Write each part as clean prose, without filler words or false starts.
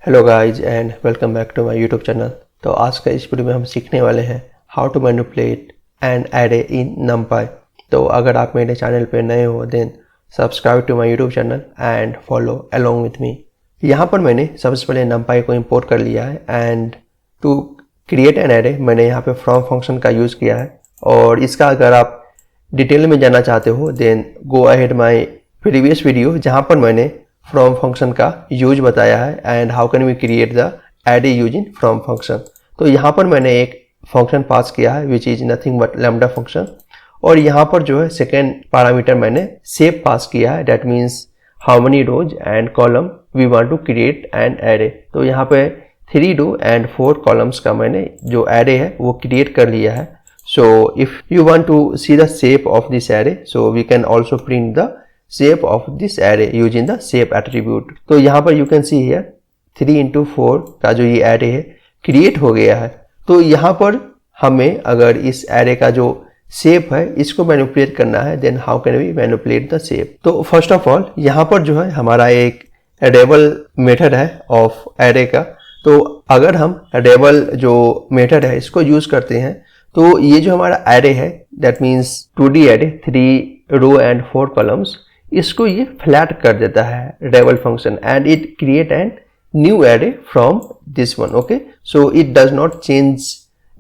Hello guys and welcome back to my YouTube channel. तो आज का इस वीडियो में हम सीखने वाले हैं how to manipulate an array in NumPy. तो अगर आप मेरे चैनल पे नए हो then subscribe to my YouTube channel and follow along with me. यहाँ पर मैंने सबसे पहले नमपाई को इंपोर्ट कर लिया है and to create an array मैंने यहाँ पे फ्रॉम फंक्शन का यूज़ किया है। और इसका अगर आप डिटेल में जानना चाहते हो then go ahead my previous video जहाँ पर मैंने फ्रॉम फंक्शन का यूज बताया है and how can we create the array using from function. तो यहाँ पर मैंने एक फंक्शन पास किया है which is nothing but lambda function, और यहाँ पर जो है सेकेंड पैरामीटर मैंने शेप पास किया है, that means how many rows and column we want to create an array. तो यहाँ पे 3 रो एंड 4 कॉलम्स का मैंने जो एरे है वो क्रिएट कर लिया है। So if you want to see the shape of this array so we can also print the shape of this array using the shape attribute। तो यहाँ पर you can see here 3x4 का जो ये array है create हो गया है। तो यहाँ पर हमें अगर इस array का जो shape है इसको manipulate करना है then how can we manipulate the shape। तो first of all यहाँ पर जो है हमारा एक double method है of array का। तो अगर हम double जो method है इसको यूज करते हैं तो ये जो हमारा array है that means 2D array 3 row and 4 columns, इसको ये फ्लैट कर देता है double function and it create an new array from this one. Okay, so it does not change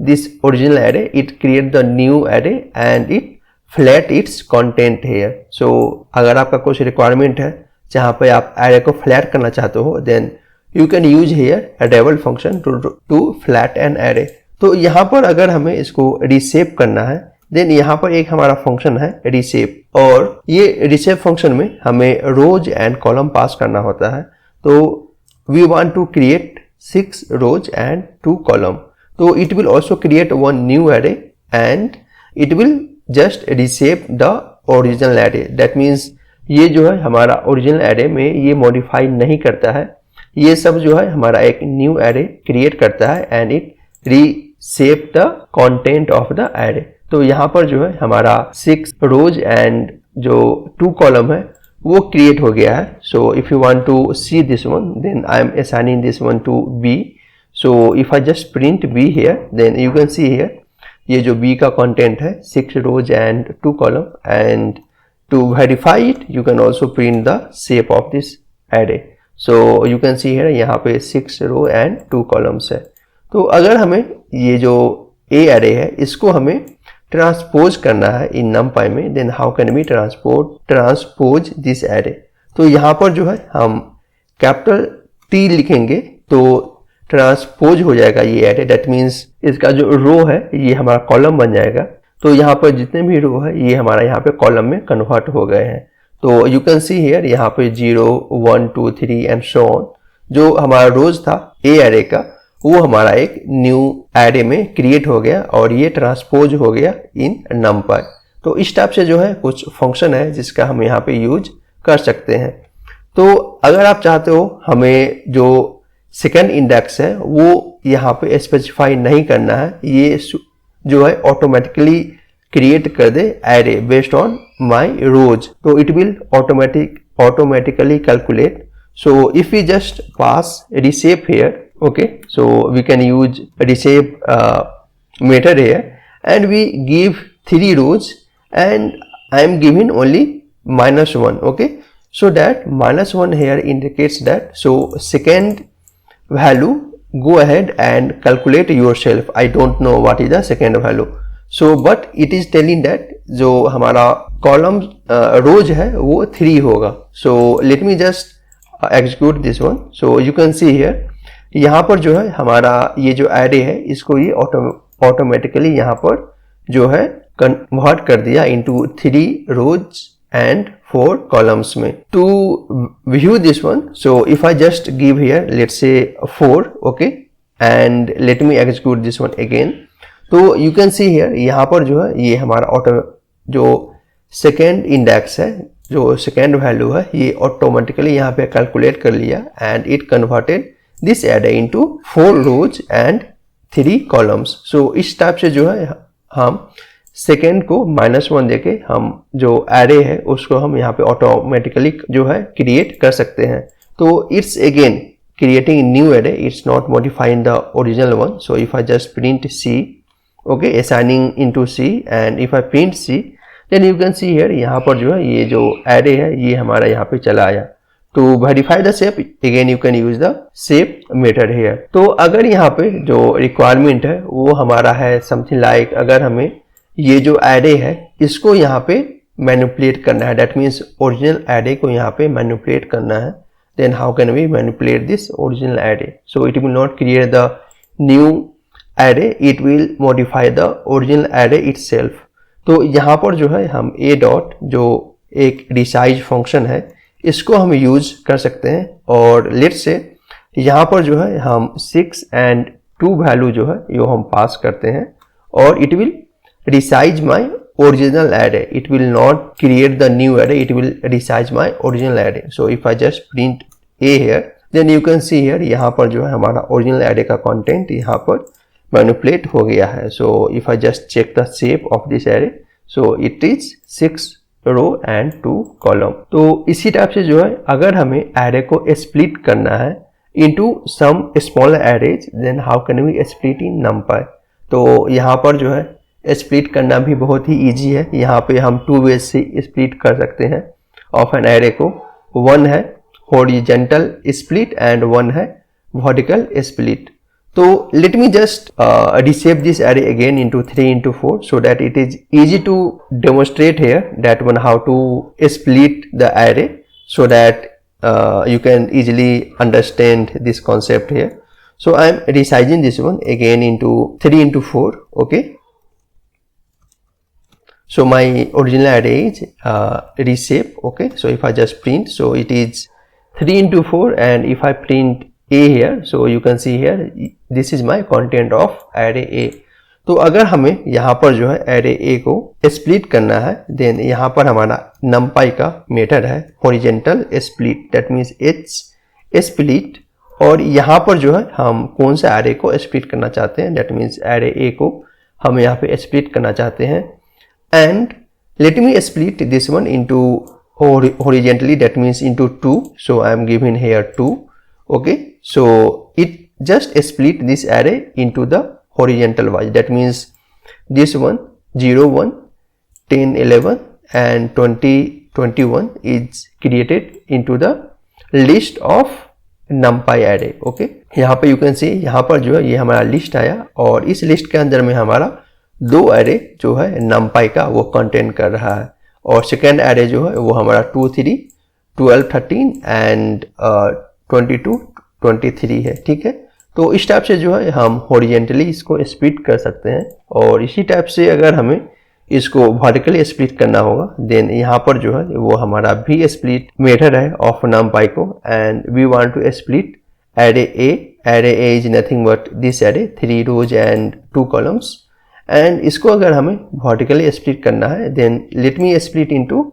this original array, it create the new array and it flat its content here. So अगर आपका कुछ requirement है जहाँ पे आप array को flat करना चाहते हो then you can use here a double function to flat an array. तो यहाँ पर अगर हमें इसको रीशेप करना है देन यहाँ पर एक हमारा फंक्शन है रीशेप, और ये रीशेप फंक्शन में हमें रोज एंड कॉलम पास करना होता है। तो we want to create 6 rows and 2 column. तो it will also create one new array and it will just reshape the original array. That means ये जो है हमारा ओरिजिनल एरे में ये मॉडिफाई नहीं करता है, ये सब जो है हमारा एक न्यू एरे क्रिएट करता है and it reshape the content of the array. तो यहाँ पर जो है हमारा 6 रोज एंड जो 2 कॉलम है वो क्रिएट हो गया है। So if you want to see this one then I am assigning this one to B. So if I just print B here then you can see here ये जो B का content है 6 rows and 2 column, and to verify it you can also print the shape of this array. So you can see here यहाँ पे 6 row and 2 columns है। तो अगर हमें ये जो ए एरे है इसको हमें ट्रांसपोज करना है इन नमपाई में then how can we transpose this array. तो यहाँ पर जो है हम कैपिटल T लिखेंगे तो ट्रांसपोज हो जाएगा ये एरे, दैट मीन्स इसका जो रो है ये हमारा कॉलम बन जाएगा। तो यहाँ पर जितने भी रो है ये हमारा यहाँ पे कॉलम में कन्वर्ट हो गए हैं। तो यू कैन सी हियर यहाँ पे 0 1 2 3 एंड सो ऑन जो हमारा रोज था ए एरे का वो हमारा एक न्यू एरे में क्रिएट हो गया और ये ट्रांसपोज हो गया इन नमपाई। तो इस टाइप से जो है कुछ फंक्शन है जिसका हम यहाँ पे यूज कर सकते हैं। तो अगर आप चाहते हो हमें जो सेकेंड इंडेक्स है वो यहाँ पे स्पेसिफाई नहीं करना है, ये जो है ऑटोमेटिकली क्रिएट कर दे array based on my rows, तो it will automatically calculate. So if we just pass reshape here, okay, so we can use reshape method here and we give 3 rows and I am giving only -1. Okay, so that -1 here indicates that so second value go ahead and calculate yourself. I don't know what is the second value, so but it is telling that जो हमारा column rows है वो 3 होगा। So let me just execute this one। So you can see here यहाँ पर जो है हमारा ये जो एरे है इसको ये ऑटोमेटिकली यहाँ पर जो है कन्वर्ट कर दिया इनटू 3 रोज एंड 4 कॉलम्स में। To view this one so if I just give here let's say 4, okay, and let me execute this one again. तो यू कैन सी हियर यहाँ पर जो है ये हमारा जो सेकेंड इंडेक्स है जो सेकेंड वैल्यू है ये ऑटोमेटिकली यहाँ पे कैलकुलेट कर लिया and it converted this array into 4 rows and 3 columns. So इस टाइप से जो है हम सेकेंड को -1 देके हम जो एरे है उसको हम यहाँ पे ऑटोमेटिकली जो है क्रिएट कर सकते हैं। तो it's again creating a new array, it's not modifying the original one. So if I just print C, okay, assigning into C, and if I print C, then you can see here यहाँ पर जो है ये जो array है ये हमारा यहाँ पे चला आया. To verify the shape, again you can use the shape method here. तो अगर यहाँ पे जो requirement है वो हमारा है something like, अगर हमें ये जो array है इसको यहाँ पे manipulate करना है, that means original array को यहाँ पे manipulate करना है, then how can we manipulate this original array? So it will not create the new array, it will modify the original array itself. तो यहाँ पर जो है हम a dot जो एक resize function है इसको हम यूज कर सकते हैं, और लेट्स से यहाँ पर जो है हम 6 and 2 वैल्यू जो है यो हम पास करते हैं, और it will resize my original array, it will not create the new array, it will resize my original array. So if I just print a here, then you can see here यहाँ पर जो है हमारा original array का content यहाँ पर manipulate हो गया है. So if I just check the shape of this array, so it is 6 row and 2 column. तो इसी टाइप से जो है अगर हमें एरे को स्प्लिट करना है into some smaller arrays, then how can we split in NumPy. तो यहाँ पर जो है स्प्लिट करना भी बहुत ही इजी है. यहाँ पे हम 2 वेज से स्प्लिट कर सकते हैं ऑफ एन एरे को. वन है हॉरिजेंटल स्प्लिट एंड वन है vertical split. So let me just reshape this array again into 3 into 4 so that it is easy to demonstrate here that one how to split the array, so that you can easily understand this concept here. So I am resizing this one again into 3 into 4. Okay. So my original array is reshape. Okay. So if I just print, so it is 3 into 4, and if I print a here, so you can see here this is my content of array a. तो अगर हमें यहाँ पर जो है array a को split करना है, then यहाँ पर हमारा numpy का मेथड है horizontal split, that means h split, और यहाँ पर जो है हम कौन सा array को split करना चाहते हैं, that means array a को हम यहाँ पे split करना चाहते हैं. And let me split this one into horizontally, that means into 2. So I am giving here 2. Okay, so it just split this array into the horizontal wise, that means this one 0 1 10 11 and 20 21 is created into the list of numpy array. Okay, यहाँ पे you can see यहाँ पर जो है ये हमारा list आया, और इस लिस्ट के अंदर में हमारा 2 array जो है numpy का वो कंटेंट कर रहा है, और सेकेंड array जो है वो हमारा 2 3 12 13 and 22 23 है. ठीक है, तो इस टाइप से जो है हम हॉरिजेंटली इसको स्प्लिट कर सकते हैं, और इसी टाइप से अगर हमें इसको वर्टिकली स्प्लिट करना होगा, देन यहाँ पर जो है वो हमारा भी स्प्लिट मेथड है ऑफ numpy को, and we want to split array a. array a is nothing but this array 3 rows and 2 columns, and इसको अगर हमें वर्टिकली स्प्लिट करना है, then let me split into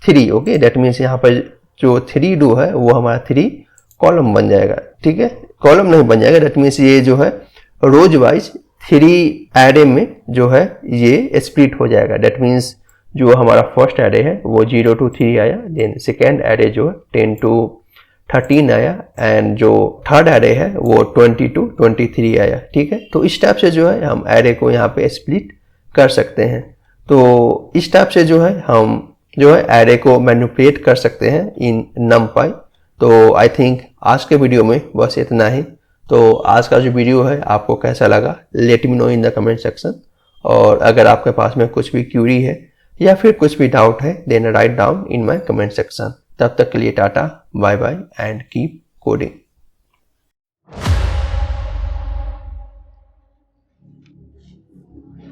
3. Okay, that means यहाँ पर जो 3 रो है वो हमारा 3 कॉलम बन जाएगा. ठीक है, कॉलम नहीं बन जाएगा, दैट मीन्स ये जो है रोज वाइज 3 एरे में जो है ये स्प्लिट हो जाएगा. दैट मीन्स जो हमारा फर्स्ट एरे है वो 0 to 3 आया, देन सेकेंड एरे जो है 10 to 13 आया, एंड जो थर्ड एरे है वो 20 to 23 आया. ठीक है, तो इस टाइप से जो है हम एरे को यहाँ पे स्प्लिट कर सकते हैं. तो इस टाइप से जो है हम जो है एरे को मैनिपुलेट कर सकते हैं इन numpy. तो आई थिंक आज के वीडियो में बस इतना ही. तो आज का जो वीडियो है आपको कैसा लगा, let me know in the comment section. और अगर आपके पास में कुछ भी क्यूरी है या फिर कुछ भी डाउट है, then write down in my comment section. तब तक के लिए tata, bye bye and keep coding.